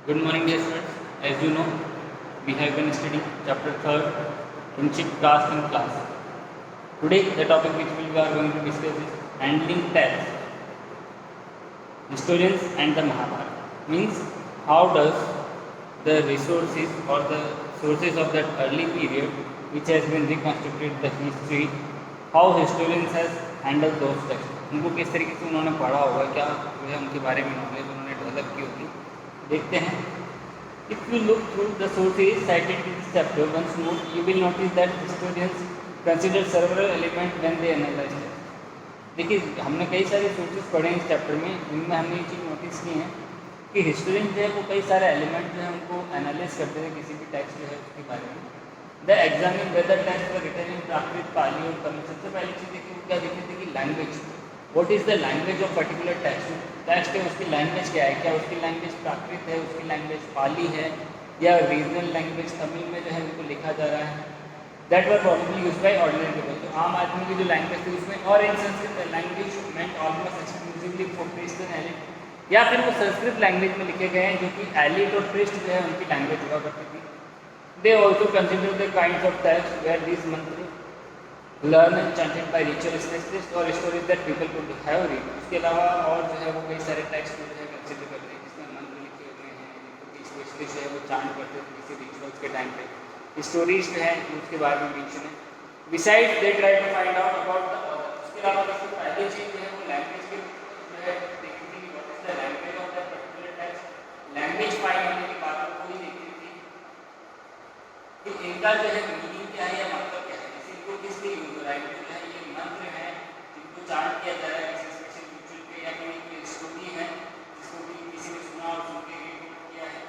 Good morning, dear students. As you know, we have been studying chapter 3rd, Kinship Caste and Class. Today, the topic which we are going to discuss is handling texts, historians and the Mahabharata. Means, how does the resources or the sources of that early period, which has been reconstructed the history, how historians has handled those texts. उनको किस तरीके से उन्होंने पढ़ा होगा, क्या जो है उनके बारे में नॉलेज उन्होंने डेवलप की होगी, देखते हैं. If you look through the sources cited in this chapter once more, you will notice that historians consider several elements when they analyze it. देखिए, हमने कई सारे सोर्सेज पढ़े हैं इस चैप्टर में, जिनमें हमने ये चीज़ नोटिस की है कि हिस्टोरियन जो है वो कई सारे एलिमेंट जो है उनको एनालाइज करते थे किसी भी टेक्स्ट जो है उसके बारे में. The examine whether text were written in Prakrit, Pali और तमिल. सबसे पहली चीज़ देखिए क्या देखी थी कि language, what is the language of particular text. Text है उसकी लैंग्वेज क्या है, क्या उसकी लैंग्वेज प्राकृत है, उसकी लैंग्वेज पाली है, या रीजनल लैंग्वेज तमिल में जो है उनको लिखा जा रहा है. That were probably used by ordinary people. तो आम आदमी की जो लैंग्वेज थी उसमें, और in Sanskrit language meant almost exclusively for priest and elite, या फिर वो संस्कृत लैंग्वेज में लिखे गए हैं जो कि एलिट और प्रीस्ट जो है उनकी लैंग्वेज हुआ करती थी. They also consider the kind of text where this mantra learn and chanted by ritual specialist और stories that people could have read. उसके अलावा और जो है वो कई सारे टेक्स्ट जो है कंसिडर करते हैं जिसमें मंत्र लिखे हुए हैं, जिनको स्पेशलिस्ट जो है वो चांट करते थे किसी रिचुअल्स के टाइम पे. स्टोरीज जो है उसके बारे में मेंशन है. Beside they try to find out about the other. उसके अलावा सबसे पहली चीज़ जो है वो लैंग्वेज के जो है देखती थी, what is the language of that particular text. Language find होने के बाद वो ही देखती थी कि इनका जो है मीनिंग क्या है या मतलब क्या है, जैसे इनको किस लिए यूज हो रहा है. जो है ये मंत्र है जिनको चांट किया जा रहा है किसी स्पेशल रिचुअल पे, या कोई स्टोरी है जिसको भी किसी ने सुना और सुन के रिपोर्ट किया है.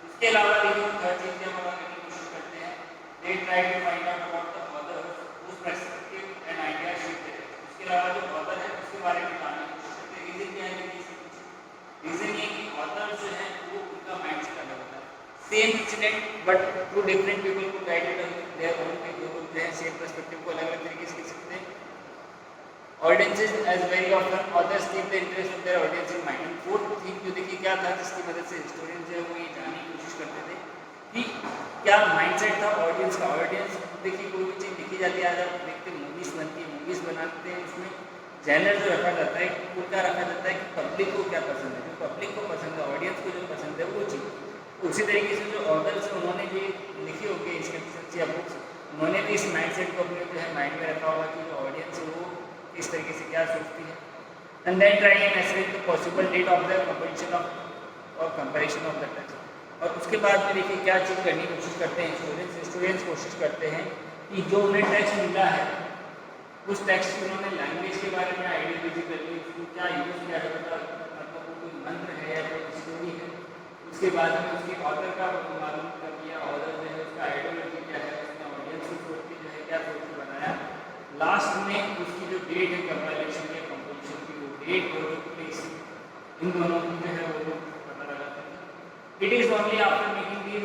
उसके अलावा देखिए थर्ड चीज़ जब हम करने की कोशिश करते हैं, they try to find out about the author, उस पर्सपेक्टिव एंड आइडिया शिफ्ट है. उसके अलावा जो ऑथर है उसके बारे में जानने की कोशिश करते हैं. रीज़न क्या है कि रीज़न ये कि ऑथर जो है वो उनका माइंड सेट अलग होता है. Same incident but two different people को गाइडेड देयर ओन वे, जो जो है सेम पर्सपेक्टिव को अलग अलग तरीके से लिख सकते हैं. Audiences as very often authors keep the interest of their audience in mind. Fourth thing जो देखिए क्या था जिसकी मदद से हिस्टोरियन जो है वो ये जानने की कोशिश करते थे कि क्या माइंडसेट था ऑडियंस का. ऑडियंस देखिए कोई भी चीज़ लिखी जाती है, आज आप देखते मूवीज़ बनती है, मूवीज़ बनाते हैं, उसमें जैनर जो रखा जाता है वो क्या रखा जाता है कि पब्लिक को क्या पसंद है, जो पब्लिक को पसंद है, ऑडियंस को जो पसंद है वो चीज़. उसी तरीके से जो ऑथर्स है उन्होंने ये लिखी होगी स्क्रिप्ट्स या बुक्स, उन्होंने भी इस माइंडसेट को अपने जो है माइंड में रखा होगा कि जो ऑडियंस है वो इस तरीके से क्या सोचती है. And then try and estimate the possible date of the competition of और कंपैरिजन ऑफ द टेक्स्ट. और उसके बाद में देखिए क्या चीज़ करने की कोशिश करते हैं स्टूडेंट्स कोशिश करते हैं कि जो उन्हें टेक्स्ट मिला है उस टेक्स्ट में उन्होंने लैंग्वेज के बारे में आइडियोलॉजी कर ली, उसको क्या यूज़ किया जाता है, मतलब वो कोई मंत्र है या कोई स्टोरी है. उसके बाद में उसकी ऑथर का मालूम कर दिया, ऑथर जो है उसका आइडियोलॉजी क्या है, उसने ऑडियंस को सोच के जो है क्या सोच के बनाया. लास्ट में उसकी जो डेट है कंपाइलेशन या कंपोजिशन की, वो डेट और जो प्लेस, इन दोनों की जो है वो पता लगाते हैं. It is only after making these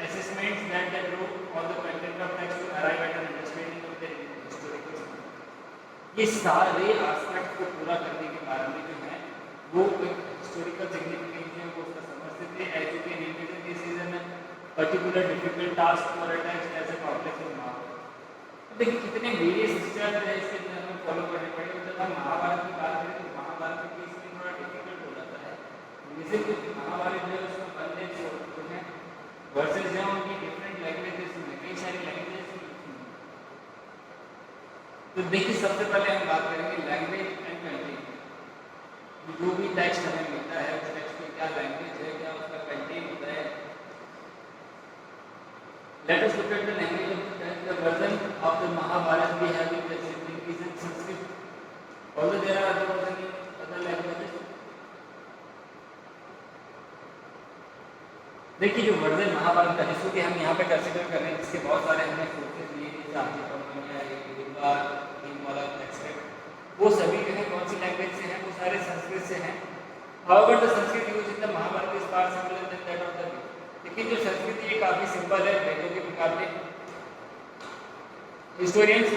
assessments that the group और the content of text to arrive at an understanding of the historical. ये सारे एस्पेक्ट को पूरा करने के बाद में जो है वो एक हिस्टोरिकल सिग्निफिकेंस जो है वो उसका समझते थे. As you can imagine this is an particular difficult task for a text as a complex in Mahabharata. देखिए कितने वेरियस स्टेप्स है इसके जो हमें फॉलो करने पड़ेंगे. जब हम महाभारत की बात करें तो महाभारत के केस में थोड़ा डिफिकल्ट हो जाता है. जैसे कि महाभारत जो है उसमें बंदे जो हैं वर्सेस जो उनकी डिफरेंट लैंग्वेजेस में कई सारी लैंग्वेजेस में. तो देखिए सबसे पहले हम बात करेंगे लैंग्वेज एंड कंटेंट. जो भी टेक्स्ट हमें मिलता है उस टेक्स्ट में क्या लैंग्वेज है, क्या उसका कंटेंट होता है. Let us look at the language of the text. The version of the Mahabharata we have in is in Sanskrit, although there are other versions in other languages. देखिए जो वर्जन महाभारत का जिसको कि हम यहाँ पे कंसिडर कर रहे हैं, जिसके बहुत सारे हमने सोर्सेज लिए जैसे आदि परमाणु दुर्गा हिमवाला एक्सेट्रा, वो सभी जो है कौन सी लैंग्वेज से हैं, वो सारे संस्कृत से हैं. However the Sanskrit used in the Mahabharata is far simpler than that of the Veda. लेकिन जो संस्कृत ये काफ़ी सिंपल है वेदों के मुकाबले. Historians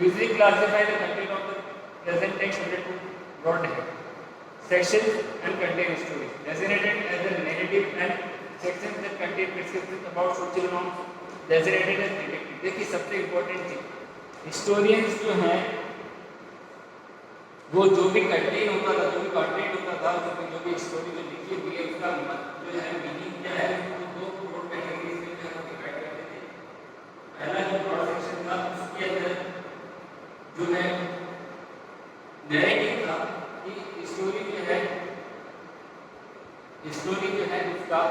usually classify the content of the present text into two broad heads: sections and contain stories, designated as the narrative narrative and sections that contain prescriptions about social norms designated as narrative. देखिए सबसे important चीज historians जो हैं वो जो भी content होता था, जो भी कंटेंट होता था, जो भी स्टोरी जो लिखी हुई है उसका जो है मीनिंग क्या है उसको दो ब्रॉड कैटेगरीज में जो है डिवाइड करते थे। पहला जो ब्रॉड सेक्शन था उसके अंदर जो है नैरेटिव था कि स्टोरी जो है उसका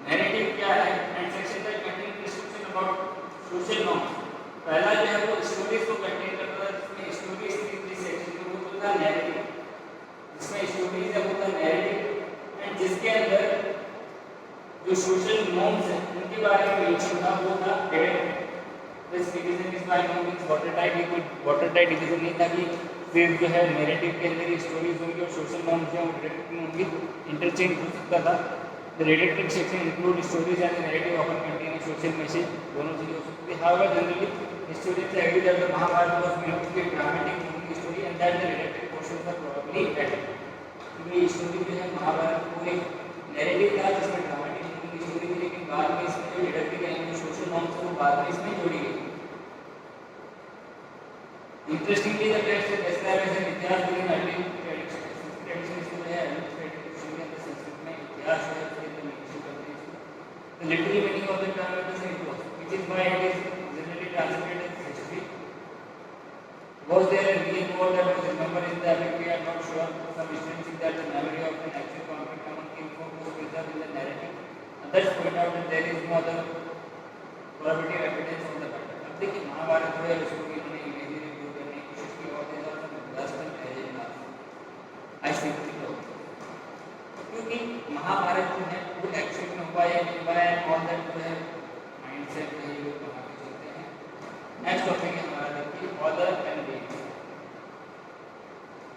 नैरेटिव क्या है and section that contain description about social norms. पहला जो है वो स्टोरीज को कंटेन करता है जिसमें स्टोरीज की सेक्शन में वो होता है नैरेटिव, जिसमें स्टोरीज है वो होता है नैरेटिव एंड जिसके अंदर जो सोशल नॉर्म्स हैं उनके बारे में मेंशन था वो था direct. This division is by no means watertight, ये कोई वाटरटाइट डिवीजन नहीं था कि फिर जो है नैरेटिव के अंदर स्टोरीज होंगी और सोशल नॉर्म्स जो डायरेक्ट में होंगी, इंटरचेंज हो सकता था। The directed section include stories and narrative often contain a social message, दोनों चीजें हो सकती है। However generally stories agree that the Mahabharata was meant to be a dramatic moving story and that the directed portions are probably better. ये story जो है महाभारत को एक नैरेटिव था जिसमें ड्रामेटिक मूविंग स्टोरी थी, लेकिन बाद में इसमें जो डायरेक्टिव यानी जो सोशल नॉर्म्स वो बाद में इसमें जोड़ी गई। Interestingly, the text describes an इतिहास बिगिन अर्ली ट्रेडिशन इसको है ट्रेडिशन के अंदर संस्कृत में इतिहास है उसके अंदर मेंशन करते हैं इसको। The literal meaning of the term is it was, which is why it is generally translated as history. Was there a real war that was remembered in the epic? We are not sure. Some historians think that the memory of an actual conflict among kingfolk was preserved in the narrative. Others point out that there is no other corroborative evidence of the battle. अब देखिए महाभारत जो है उसको इन्होंने क्योंकि महाभारत जो है वो एक्चुअली में हुआ या नहीं हुआ है ऑल दैट जो है माइंडसेट में ये लोग बना के चलते हैं। नेक्स्ट टॉपिक है हमारा देखिए ऑर्डर एंड डेट।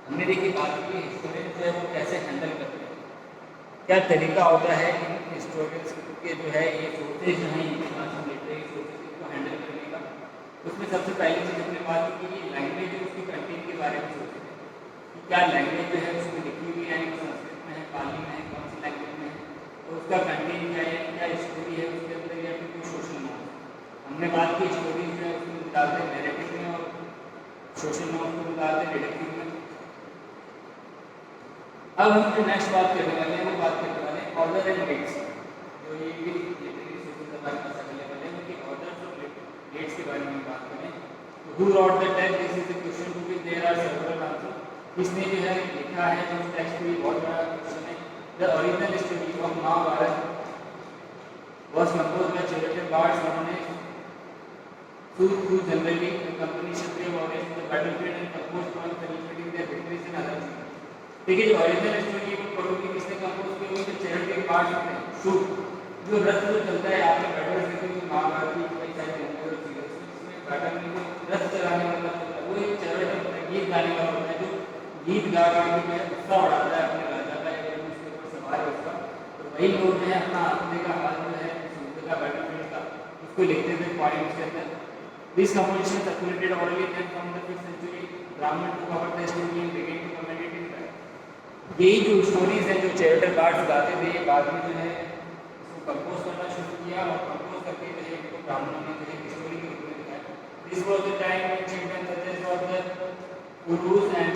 हमने देखिए बात की हिस्टोरियन जो है वो कैसे हैंडल करते हैं, क्या तरीका होता है इन हिस्टोरियंस के जो है ये सोर्सेज जो हैं इंफॉर्मेशन लिटरेरी सोर्सेज को हैंडल करने का। उसमें सबसे पहली चीज़ हमने बात की कि लैंग्वेज है उसकी कंटेंट के बारे में सोचते हैं कि क्या लैंग्वेज जो है उसमें लिखी हुई है, यानी संस्कृत में है, पाली में है, कौन सी लैंग्वेज में है, तो उसका कंटेंट क्या है, क्या स्टोरी है उसके अंदर या फिर कोई सोशल नॉर्म। हमने बात की स्टोरीज जो है उसमें डालते हैं नैरेटिव में और सोशल नॉर्म को डालते हैं डिडक्टिव में। अब हम जो नेक्स्ट बात करने वाले हैं वो बात करने वाले हैं ऑर्डर एंड डेट्स। जो ये भी लिटरेरी सोर्सेज हमारे पास अवेलेबल है उनकी ऑर्डर्स और डेट्स के बारे में बात करें तो who wrote the text, this is the question to which there are several answer. किसने जो है लिखा है जो टेक्स्ट भी बहुत बड़ा क्वेश्चन है। The original story of Mahabharata was composed by charitable bards उन्होंने through generally company Kshatriya warriors in the battlefield and composed from celebrating their victories and other things. देखिए जो ओरिजिनल स्टोरी को पढ़ोगे किसने कंपोज की होगी तो चैरिटेबल बार्ड्स होते हैं। शुभ जो रथ जो चलता है आपने बैटल में महाभारत की कई सारी जनरल सीरीज इसमें बैटल में रथ चलाने वाला होता है वो एक चैरिटेबल गीत गाने वाला होता है जो गीत गा गा के जो है उत्साह बढ़ाता है अपने राजा का या उसके ऊपर सवार है उसका। तो वही लोग जो है अपना आत्मे का हाल जो है समुद्र का बैटलफील्ड का उसको लिखते थे पॉइंट्स के अंदर। This composition circulated orally then from the 5th century Brahmin to cover the story and begin to comment it in that. यही जो स्टोरीज हैं जो चैरिटेबल बार्ड्स गाते थे ये बाद में जो है इसको कंपोज करना शुरू किया और कंपोज करके जो है इनको ब्राह्मणों ने जो है स्टोरी के रूप में दिखाया। This was the time when children suggest of the Urs and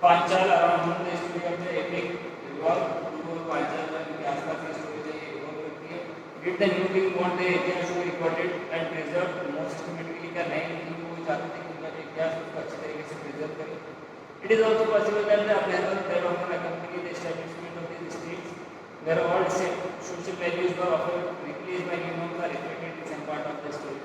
Panchal around whom the story of the epic revolve। Urs Panchal के आसपास की स्टोरी जो है रिवॉल्व करती है। Did the new king want the इतिहास to be recorded and preserved more systematically? क्या नए king को चाहते थे कि उनका इतिहास उसको अच्छे तरीके से प्रिजर्व करें। It is also possible that the appraisal that often accompany the establishment of these states, where all social values were often replaced by new norms, are reflected in some part of the story.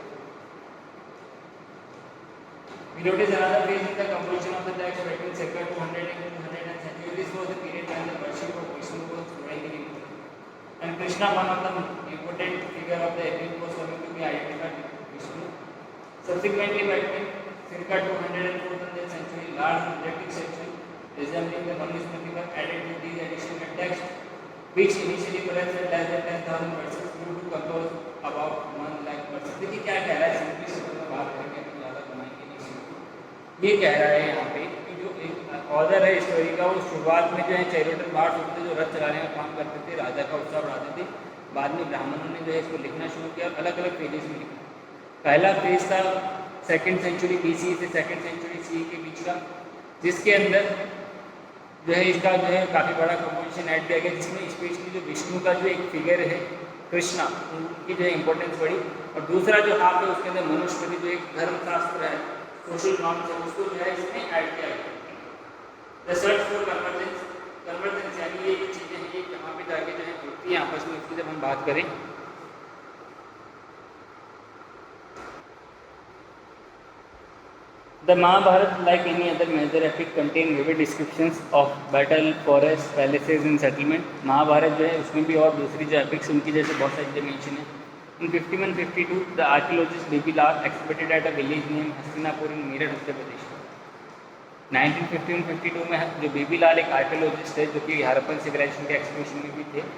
We notice another phase in the composition of the text between circa 200 and 200 century. This was the period when the worship of Vishnu was growing in importance, and Krishna, one of the important figure of the epic, was coming to be identified with Vishnu. Subsequently, between circa 200 and 400 century, large didactic section resembling the Manusmriti were added to these additional texts, which initially perhaps had less than 10,000 verses, grew to compose about 1 lakh verses. देखिए क्या कह रहा है, simply शब्दों में बात करेंगे तो ज़्यादा बनाएंगे नहीं। ये कह रहा है यहाँ पे कि जो एक ऑर्डर है स्टोरी का, वो शुरुआत में जो है चैरियटर बाहर होते जो रथ चलाने का काम करते थे, राजा का उत्साह बढ़ाते थे। बाद में ब्राह्मणों ने जो है इसको लिखना शुरू किया और अलग अलग पेजेस में लिखा। पहला पेज था 2nd सेंचुरी BC से 2nd सेंचुरी CE के बीच का, जिसके अंदर जो है इसका जो है काफ़ी बड़ा कंपोजिशन ऐड किया गया, जिसमें स्पेशली जो विष्णु का जो एक फिगर है कृष्णा, उनकी जो है इंपॉर्टेंस बढ़ी। और दूसरा जो हाफ है उसके अंदर मनुस्मृति जो एक धर्मशास्त्र है, सोशल नॉर्म्स है, उसको जो है इसमें ऐड किया गया। द सर्च फॉर कन्वर्जेंस यानी ये चीज़ें हैं, ये कहाँ पे जाके जो है जुड़ती हैं आपस में, इसकी जब हम बात करें। The Mahabharata, like any other major epic, contain vivid descriptions of battle, forest, palaces and settlement. Mahabharat जो है उसमें भी और दूसरी जो epics उनकी जैसे बहुत सारी मेंशन है। In 5152, the archaeologist B.B. Lal excavated at a village named Hastinapur in Meerut, Uttar Pradesh. 1951-52 में जो B.B. लाल एक आर्कियोलॉजिस्ट है जो कि हड़प्पन सिविलाइजेशन के एक्सकवेशन में भी थे,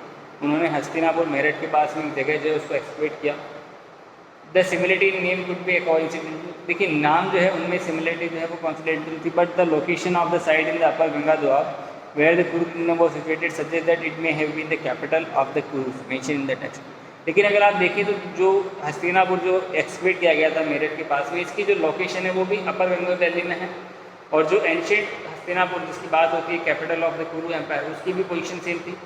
उन्होंने हस्तिनापुर मेरठ के पास में एक जगह जो है उसको एक्सकवेट किया। The similarity in name could be A coincidence. देखिए नाम जो है उनमें सिमिलरिटी जो है वो कोइंसिडेंटल थी, but the location of the site in the upper Ganga Doab where the Kuru kingdom was situated suggest that it may have been the capital of the Kurus mention in the text. लेकिन अगर आप देखें तो जो हस्तिनापुर जो एक्सकवेट किया गया था मेरठ के पास में, इसकी जो लोकेशन है वो भी अपर गंगा वैली में है, और जो एंशिएंट हस्तिनापुर जिसकी बात होती है capital of the Kuru empire, उसकी भी पोजीशन सेम थी।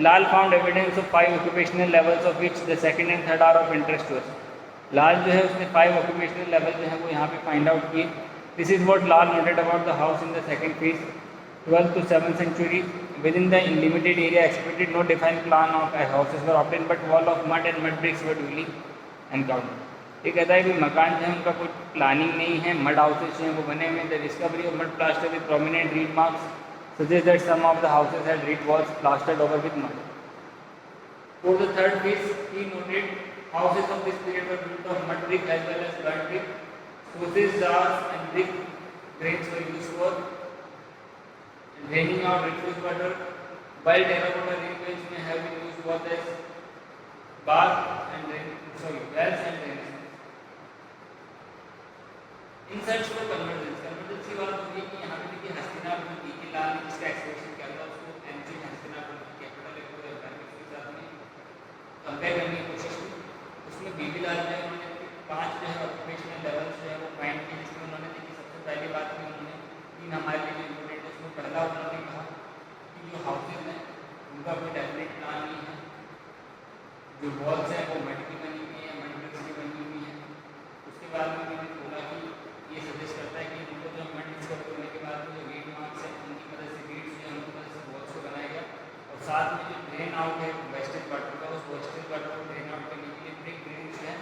Lal found evidence of 5 occupational levels of which the second and third are of interest to us. Lal जो है उसने 5 ऑक्यूपेशनल लेवल जो है वो यहाँ पे फाइंड आउट किए। This is what Lal noted about the house in the second phase 12th to 7th century within the limited area expected no defined plan of houses were obtained but wall of mud and mud bricks were duly encountered। ये कहता है कि मकान जो है उनका कोई planning नहीं है, मड हाउसेज जो हैं वो बने हुए हैं। The discovery of mud plaster with prominent read marks suggests that some of the houses had reed walls plastered over with mud। For the third phase, he noted houses of this period were built of mud brick as well as burnt brick. Sources, jars and brick drains were used for draining out refuse water, while terracotta railways may have been used both as wells and drains। In search for convergence की बात होगी कि यहाँ पे देखिए हस्तिनापुर में B.B. लाल ने जिसका एक्सप्रेशन किया था उसको एंशिएंट हस्तिनापुर की कैपिटल एक और एम्पायर के साथ में कंपेयर करने की कोशिश की। उसमें B.B. लाल ने उन्होंने 5 जो है ऑक्यूपेशनल लेवल्स जो है वो फाइंड किए, जिसमें उन्होंने देखिए सबसे पहली बात में उन्होंने 3 हमारे लिए जो इम्पोर्टेंट है उसमें पहला उन्होंने कहा कि जो हाउसेज हैं उनका कोई डेफिनेट प्लान नहीं है, जो वॉल्स हैं वो मड की बनी हुई है, मड ब्रिक्स की बनी हुई है। उसके बाद में उन्होंने बोला कि ये सजेस्ट करता है कि उनको जो मड डिस्कवर करने के बाद जो रीड मार्क्स है उनकी मदद से रीड्स जो है उनकी मदद से वॉल्स को बनाया गया, और साथ में जो ड्रेन आउट है वेस्टर्न क्वार्टर का, उस वेस्टर्न क्वार्टर को ड्रेन आउट करने के लिए ब्रिक ड्रेन जो है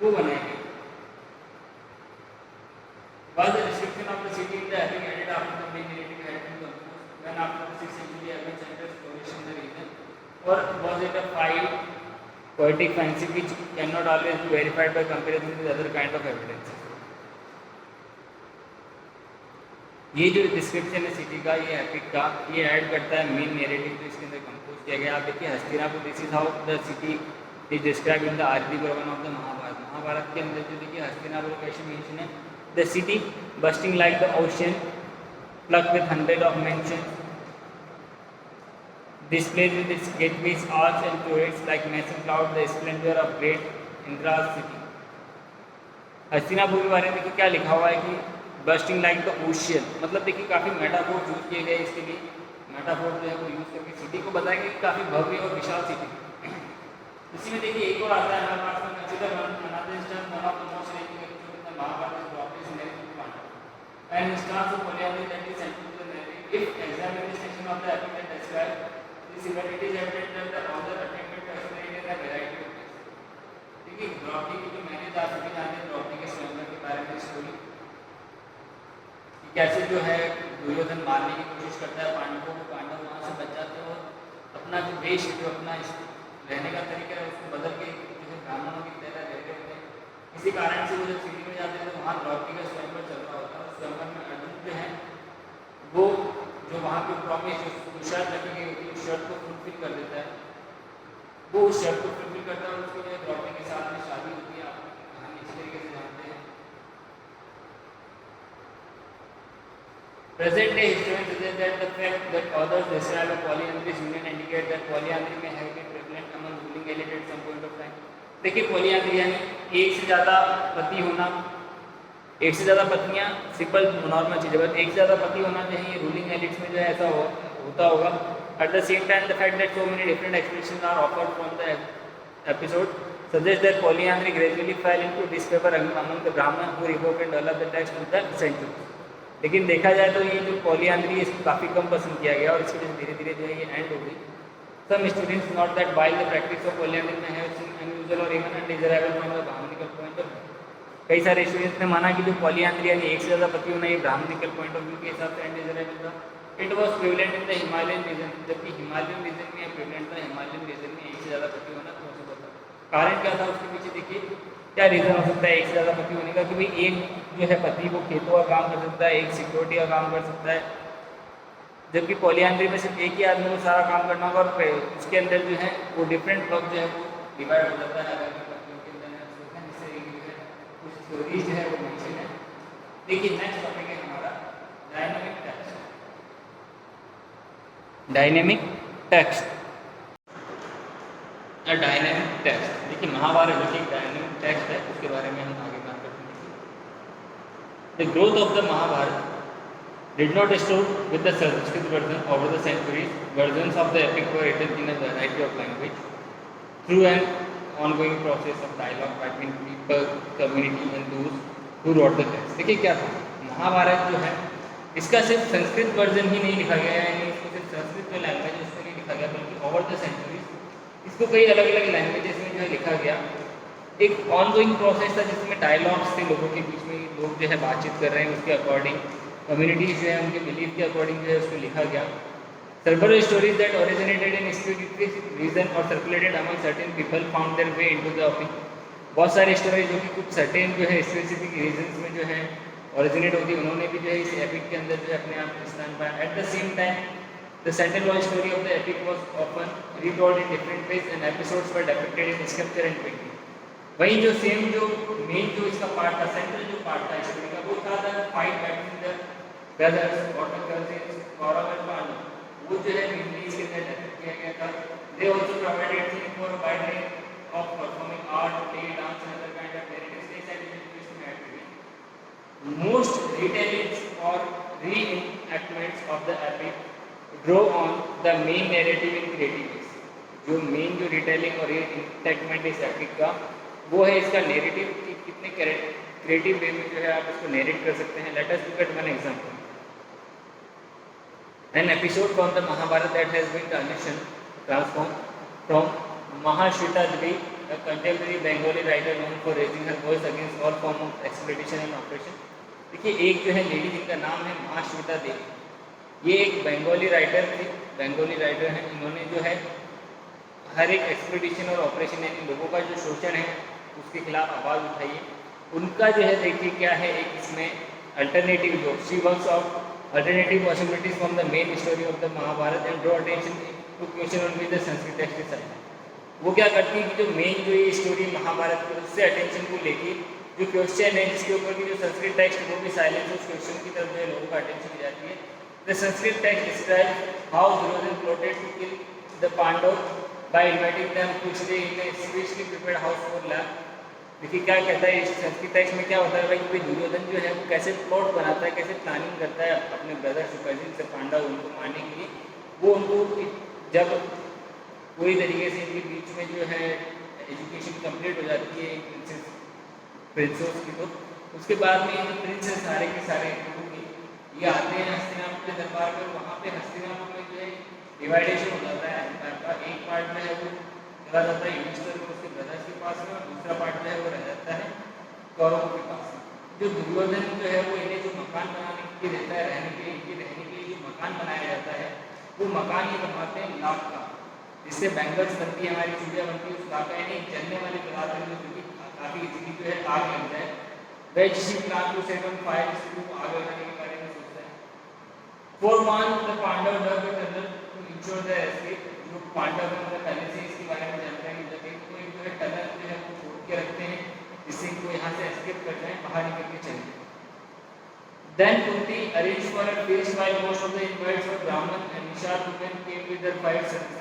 वो बनाए गए। Was the description of the city in the epic added after the main narrative had been composed when after the 6th century urban centers flourished in the region, or was it a file poetic fancy which cannot always be verified by comparison with other kind of evidence? ये जो description है city का, ये epic का, ये add करता है main narrative जो इसके अंदर कंपोज किया गया। आप देखिए Hastinapur, this is how the city is describe in the Aarti Parvan of the Mahabharata. Mahabharata के अंदर जो देखिए हस्तिनापुर कैसे मेंशन है, the city busting like the ocean plug with 100 of mentions, displayed with its gateways, arcs and turrets like massive cloud, the splendor of great Indra's city। Hastinapur के बारे में देखिए क्या लिखा हुआ है कि बस्टिंग लाइक द ओशियन, मतलब देखिए काफ़ी मेटाफोर यूज किए गए इसके लिए। मेटाफोर जो है वो यूज़ करके सिटी को बताया कि काफ़ी भव्य और विशाल सिटी। इसी में देखिए एक और आता है हमारे पास में consider another instance one of the most rating episode in the Mahabharata drop is narrative part and instance of polyamy that is central to the narrative. If examine the section of the epic that describe the similarities evident that the author attempted to explain in a variety of ways. देखिए द्रौपदी की जो मैंने जा सके जाने द्रौपदी के स्वयंवर के बारे में स्टोरी कैसे जो है दुर्योधन मारने की कोशिश करता है पांडवों को, पांडव वहाँ से बच जाते हैं और अपना जो वेश जो अपना रहने का तरीका है उसको बदल के जो है ब्राह्मणों की तरह रहते होते हैं। किसी कारण से वो जब सिटी में जाते हैं तो वहाँ द्रौपदी का स्वयंवर चल रहा होता है। स्वयंवर में अर्जुन जो है वो जो वहाँ पे प्रॉमिस जो शर्त रखी गई होती है उस शर्त को फुलफिल कर देता है, वो उस शर्त को फुलफिल करता है और उसकी जो द्रौपदी के साथ में शादी होती है। आप कहानी इस तरीके से जानते हैं। Present day historians suggest that the fact that authors describe a polyandrous union indicate that polyandry may have been prevalent among ruling elite at some point of time. देखिए polyandry यानी एक से ज़्यादा पति होना, एक से ज़्यादा पत्नियाँ सिंपल नॉर्मल चीज़ है, बट एक से ज़्यादा पति होना चाहिए रूलिंग एलिट्स में जो है ऐसा होता होगा. At the same time, the fact that so many different explanations are offered from the episode suggests that polyandry gradually fell into disfavor among the Brahmins who revoked and developed the text with the centuries. लेकिन देखा जाए तो ये जो पॉलीआंद्री इसको काफ़ी कम पसंद किया गया और इसकी वजह से धीरे धीरे जो है ये एंड हो गई. Some students note that while the practice of polyandry may have seemed unusual or even undesirable from the Brahminical point of view, कई सारे स्टूडेंट्स ने माना कि जो पॉलीआंद्री यानी एक से ज़्यादा पति होना ये ब्राह्मणिकल पॉइंट ऑफ व्यू के हिसाब से अनडिजरेबल था. It was prevalent in the Himalayan region, जबकि हिमालयन रीजन में प्रिवलेंट था. हिमालयन रीजन में एक से ज़्यादा पति होना पॉसिबल था. कारण क्या था उसके पीछे? देखिए क्या रीज़न हो सकता है एक से ज़्यादा पति होने का, कि भाई एक जो है पति वो खेतों का काम कर सकता है, एक सिक्योरिटी का काम कर सकता है, जबकि पॉलीआंद्री में सिर्फ एक ही आदमी को सारा काम करना होगा और उसके अंदर जो है वो डिफरेंट वर्क जो है वो डिवाइड हो जाता है अलग अलग पतियों के अंदर, जिससे जो है कुछ थ्योरीज जो है वो मेंशन है. देखिए नेक्स्ट टॉपिक है हमारा dynamic text. Dynamic text. Dynamic text देखिए महाभारत जो कि डायनेमिक टेक्स्ट है उसके बारे में हम आगे बात करते हैं. The growth of the Mahabharata did not stop with the Sanskrit version over the centuries. Versions of the epic were written in a variety of language through an ongoing process of dialogue between people, community and those who wrote the text. देखिए क्या था महाभारत जो है इसका सिर्फ Sanskrit version ही नहीं लिखा गया है, यानी इसको सिर्फ संस्कृत में लैंग्वेज उसमें नहीं लिखा गया, बल्कि ओवर द सेंचुरीज इसको कई अलग अलग लैंग्वेजेस में जो है लिखा गया. एक ऑनगोइंग प्रोसेस था जिसमें डायलॉग्स थे, लोगों के बीच में लोग जो है बातचीत कर रहे हैं उसके अकॉर्डिंग, कम्युनिटीज जो है उनके बिलीफ के अकॉर्डिंग जो है उसको लिखा गया. Several stories that originated in specific region और circulated among certain people found their way into the epic. बहुत सारे स्टोरीज जो कि कुछ सर्टेन जो है स्पेसिफिक रीजन्स में जो है ओरिजिनेट होती है, उन्होंने भी जो है इस एपिक के अंदर जो है अपने आप स्थान पाया. At the same time the central story of the epic was often retold in different ways and episodes were depicted in scripture and painting. वहीं जो सेम जो मेन जो इसका पार्ट था, सेंट्रल जो पार्ट था स्टोरी का, वो था the fight between the brothers और the cousins Kaurava and Pandava. वो जो है मेनली इसके अंदर डिपिक्ट किया गया था. They also provided thing for a wide range of performing art, play, dance and other kind of narrative styles and educational activities. Most retellings or reenactments of the epic draw on the main narrative in creative ways. जो main जो retailing और रीएनैक्टमेंट इस epic का वो है इसका narrative कि कितने क्रिएटिव वे में जो है आप इसको नैरेट कर सकते हैं. Late us look eight one example. An episode from the Mahabharata that has been transformed from Mahashweta Devi, a contemporary Bengali writer known for raising her voice against all form of exploitation and oppression. देखिए एक जो है lady जिनका नाम है महाश्वेता देवी, ये एक Bengali writer थी, बंगाली राइटर हैं. इन्होंने जो है हर एक एक्सप्लोइटेशन और ऑपरेशन यानी लोगों का जो शोषण है उसके खिलाफ आवाज़ उठाई है. उनका जो है देखिए क्या है एक इसमें अल्टरनेटिव जो she works of alternative possibilities from the main story of the Mahabharata and draw attention to question on which the Sanskrit text is silent. वो क्या करती है कि जो मेन जो ये स्टोरी महाभारत की उससे अटेंशन को लेके जो क्वेश्चन है जिसके ऊपर की जो संस्कृत टेक्स्ट वो भी साइलेंस उस क्वेश्चन की तरफ जो है लोगों का अटेंशन हो जाती है. The Sanskrit text describe how Duryodhana plotted to kill the Pandava by inviting them to stay in a specially prepared house for lab. देखिए क्या कहता है इस संस्कृत टेक्स्ट में क्या होता है भाई कि दुर्योधन जो है वो कैसे प्लॉट बनाता है, कैसे प्लानिंग करता है अपने ब्रदर से कजिन से पांडव उनको मारने के लिए. वो उनको जब पूरी तरीके से इनके बीच में जो है एजुकेशन कंप्लीट हो जाती है प्रिंसेस की, तो उसके बाद में ये प्रिंसेस सारे के सारे ये आते हैं हस्तिनापुर के दरबार में. वहाँ पे हस्तिनापुर में जो है डिवाइडेशन हो जाता है एम्पायर का. एक पार्ट जो है वो चला जाता है युधिष्ठिर को उसके ब्रदर्स के पास में और दूसरा पार्ट जो है वो रह जाता है कौरवों के पास में. जो दुर्योधन जो है वो इन्हें जो मकान बनाने के लिए देता है रहने के लिए, इनके रहने के लिए जो मकान बनाया जाता है वो मकान ये बनवाते हैं लाख का, जिससे बैंगल्स बनती है हमारी चूड़ियाँ बनती है. उस लाख का यानी जलने वाले पदार्थ है जो कि काफ़ी इजीली जो है आग लग जाए. वह जिसी प्लान को सेवन फायर जिसको आग लगाने के बारे में सोचता है. For man the Pandava dug tunnel to ensure the escape. जो पांडव मतलब पहले से इसके बारे में जानकारी हो जाती है तो एक जो है टनल जो है वो छोड़ के रखते हैं जिससे इनको यहाँ से एस्केप कर जाए, बाहर निकल के चले. Then Kunti arranged for a feast while most of the invites were Brahmin and Nishad women came with their 5 sons.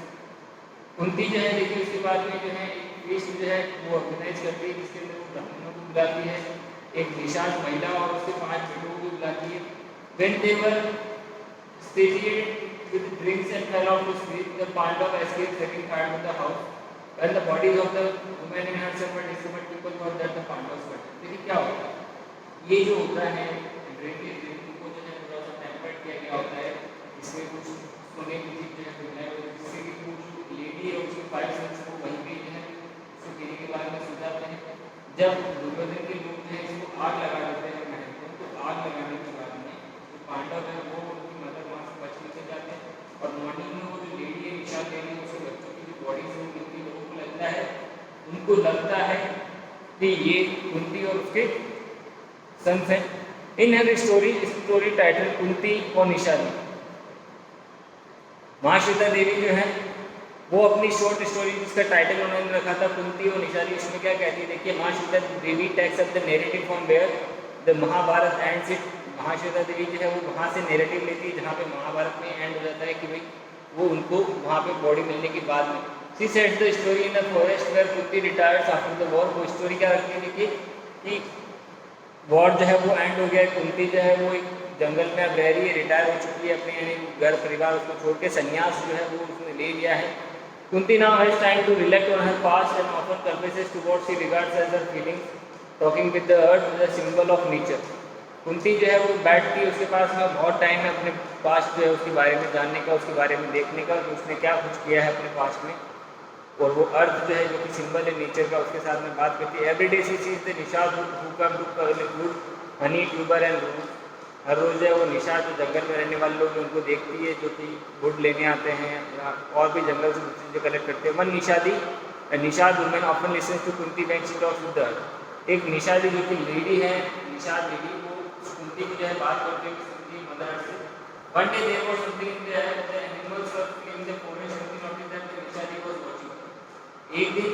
Kunti जो है देखिए उसके बाद में जो है एक feast जो है वो ऑर्गेनाइज करती है जिसके अंदर वो ब्राह्मणों को बुलाती है, एक निषाद महिला और उसके 5 बेटों को भी बुलाती है. When they were satiated with drinks and fell off to sleep, the Pandava escaped setting fire to the house. When the bodies of the women and her son were discovered, people thought that the Pandavas were dead. देखिए क्या होता है, ये जो होता है drink को जो है थोड़ा सा टेम्पर्ड किया गया होता है, इसमें कुछ सोने की चीज जो है मिलाया हुआ है, जिससे कि वो जो लेडी है उसके 5 सन्स को वहीं पे जो है उसको पीने के बाद में सो जाते हैं. जब दुर्योधन के लोग जो है इसको आग लगा देते हैं महल को, तो आग लगाने के बाद में जो पांडव है वो उनकी मदर वहाँ से बच के जाते हैं और मॉर्निंग में वो जो लेडी है निशा लेडी उसके बच्चों की जो बॉडी से मिलती है लोगों को लगता है कि ये कुंती और उसके सन्स हैं. इन हर स्टोरी टाइटल कुंती और निशादी. महाश्वेता देवी जो है वो अपनी शॉर्ट स्टोरी जिसका टाइटल उन्होंने रखा था कुंती और निशादी, उसमें क्या कहती है देखिए, Mahasweta Devi takes up the narrative from where the Mahabharata ends it. Mahasweta Devi जो है वो वहाँ से नैरेटिव लेती है जहाँ पे महाभारत में एंड हो जाता है कि भाई वो उनको वहाँ पे बॉडी मिलने के बाद में. She sets the story in the forest where Kunti retires after the war. वो स्टोरी क्या रखती है देखिए कि वॉर जो है वो एंड हो गया है, कुंती जो है वो एक जंगल में अब रह रही है, रिटायर हो चुकी है, अपने यानी घर परिवार उसको छोड़ के संन्यास जो है वो उसने ले लिया है. Kunti now has time to reflect on her past and often confesses to what she regards as her feelings, talking with the earth as a symbol of nature. Kunti जो है वो बैठती है, उसके पास में बहुत टाइम है अपने पास्ट जो है उसके बारे में जानने का, उसके बारे में देखने का कि उसने क्या कुछ किया है अपने पास्ट में, और वो अर्थ जो है जो कि सिंबल है नेचर का, उसके साथ में बात करती है. Every day she sees the Nishad who come to collect honey tuber and root. हर रोज़ जो है वो निशाद जो जंगल में रहने वाले लोग उनको देखती है जो कि वुड लेने आते हैं और भी जंगल से दूसरी चीज़ें कलेक्ट करते हैं. One Nishad women often listens to Kunti when she talks with the earth. एक निशादी जो कि लेडी है, निशाद लेडी, वो कुंती की जो है बात करते हैं कुंती मदर से. One day there was something in the animals were in the forest something not that the Nishadi was watching. एक दिन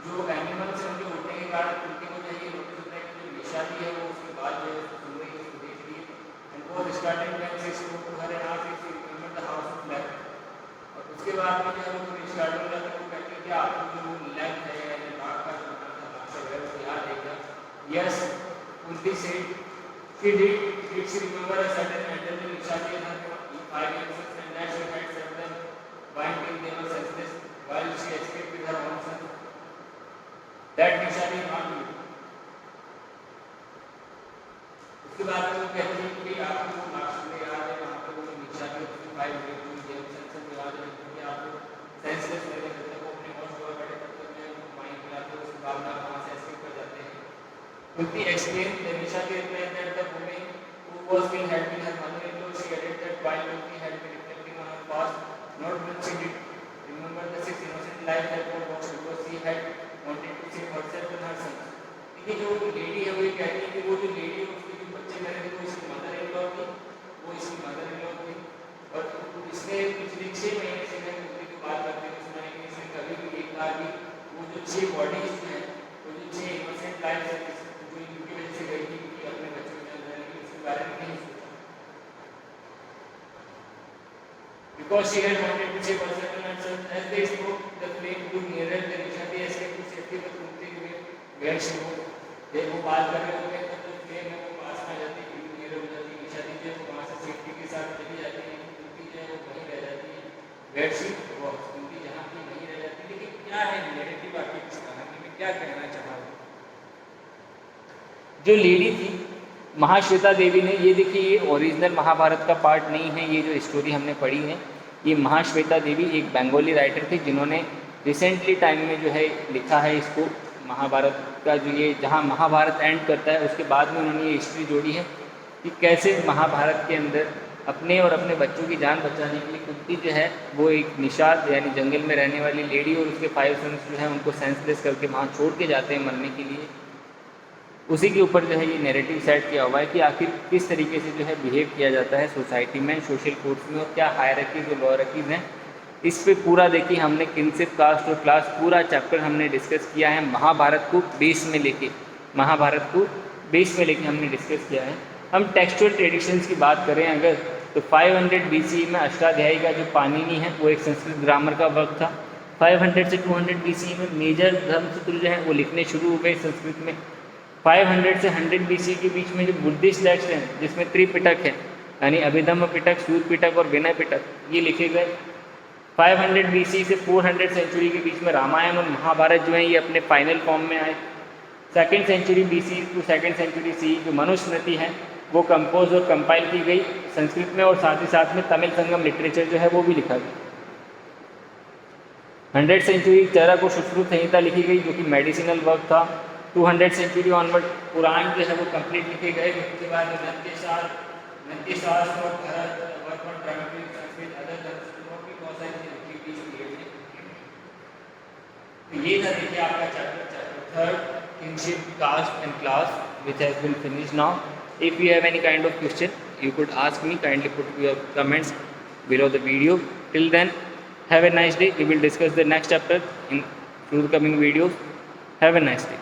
जो एनिमल्स हैं उनके उठने के कारण कुंती को जो ये नोटिस होता है कि जो निशादी है वो उसके बाद जो है सुन रही है, उसको देख रही है. एंड वो starting when she spoke to her and asked she remember the house of black. और उसके बाद में जो है वो स्टार्टिंग में जाकर वो कहती है कि आपको जो लैंड है या बाग का जो नक्शा है वो याद है क्या? Yes, Kunti said she did she remember a certain elderly Nishadi and her 5 young sons, and that she had set them bind till they were senseless while she escaped with her own son. That Nishadi is not you. उसके बाद में वो कहती है कि आपको वो last में याद है वहाँ पे वो निशादी उसके 5 young sons को याद है कि आपको सेंसलेस होने तक तक वो अपने होश हुआ बैठे तब तक जो माइंड मिलाते हैं, उसके बाद में वहाँ से एस्केप कर जाते हैं. Kunti explained the Nishadi replied that the woman who was being helping her mother-in-law, she added that while Kunti had been reflecting on her past, not once she did remember the 6 innocent lives that were lost because she had wanted to save herself and her sons. देखिए जो lady है वो ये कहती है कि वो जो लेडी है उसके जो बच्चे मरे थे वो इसकी मदर-इन-लॉ थी, और इसने पिछले 6 महीने से मैं कुंती की बात करते हुए सुना है कि इसने कभी भी एक बार भी वो जो 6 बॉडीज हैं, वो जो 6 इनोसेंट लाइव्स हैं गई थी कि अपने बच्चों के अंदर उसके बारे में नहीं सोचा. Because she had wanted to save herself and her son, as they spoke, the flame grew nearer. The Nishadi escaped to safety, but Kunti remained where she was. जब वो बात कर रहे होते हैं तो फ्लेम है वो पास में आ जाती है, नियर हो जाती है. निशादी जो है वहाँ से सेफ्टी के साथ चली जाती है, कुंती जो है वो वहीं रह जाती है. where she was. कुंती जहाँ की वहीं रह जाती है. लेकिन क्या है नेगेटिव आखिर इस कहानी में क्या कहना चाहा जो लेडी थी महाश्वेता देवी ने? ये देखिए ये ओरिजिनल महाभारत का पार्ट नहीं है, ये जो स्टोरी हमने पढ़ी है ये महाश्वेता देवी एक बंगाली राइटर थी जिन्होंने रिसेंटली टाइम में जो है लिखा है इसको महाभारत का, जो ये जहाँ महाभारत एंड करता है उसके बाद में उन्होंने ये हिस्ट्री जोड़ी है कि कैसे महाभारत के अंदर अपने और अपने बच्चों की जान बचाने के लिए कुंती जो है वो एक निषाद यानी जंगल में रहने वाली लेडी और उसके 5 सन्स जो है उनको सेंसलेस करके वहाँ छोड़ के जाते हैं मरने के लिए. उसी के ऊपर जो है ये नैरेटिव सेट किया हुआ है कि आखिर किस तरीके से जो है बिहेव किया जाता है सोसाइटी में, सोशल कोर्स में, और क्या हायरार्कीज और लॉयरार्कीज हैं. इस पे पूरा देखिए हमने किनशिप कास्ट और क्लास पूरा चैप्टर हमने डिस्कस किया है. महाभारत को बेस में लेके हमने डिस्कस किया है. हम टेक्सचुअल ट्रेडिशंस की बात करें अगर, तो 500 BCE में अष्टाध्यायी का जो पाणिनि है वो एक संस्कृत ग्रामर का वर्क था। 500 से 200 BCE में मेजर धर्मसूत्र जो हैं वो लिखने शुरू हो गए संस्कृत में। 500 से 100 BCE के बीच में जो बुद्धिस्ट टेक्स्ट हैं जिसमें त्रिपिटक है, यानी अभिधम्म पिटक, सूत पिटक और विनय पिटक, ये लिखे गए। 500 BCE से 400 सेंचुरी के बीच में रामायण और महाभारत जो है ये अपने फाइनल फॉर्म में आए। 2nd century BCE to 2nd century CE जो मनुस्मृति है वो कंपोज और कंपाइल की गई संस्कृत में, और साथ ही साथ में तमिल संगम लिटरेचर जो है वो भी लिखा गया। 100 सेंचुरी चरक को सुश्रुत संहिता लिखी गई जो कि मेडिसिनल वर्क था। 200 सेंचुरी ऑनवर्ड पुराण जो है वो कंप्लीट लिखे गए। उसके बाद नंदीशास्त्र और Bharat work on dramatic Sanskrit other धर्मसूत्रों की बहुत सारी चीजें लिखी गई इस पीरियड में। तो ये था देखिए आपका chapter 3 kinship, caste and class, which has been finished now. If you have any kind of question, you could ask me. Kindly put your comments below the video. Till then, have a nice day. We will discuss the next chapter in through the coming videos. Have a nice day.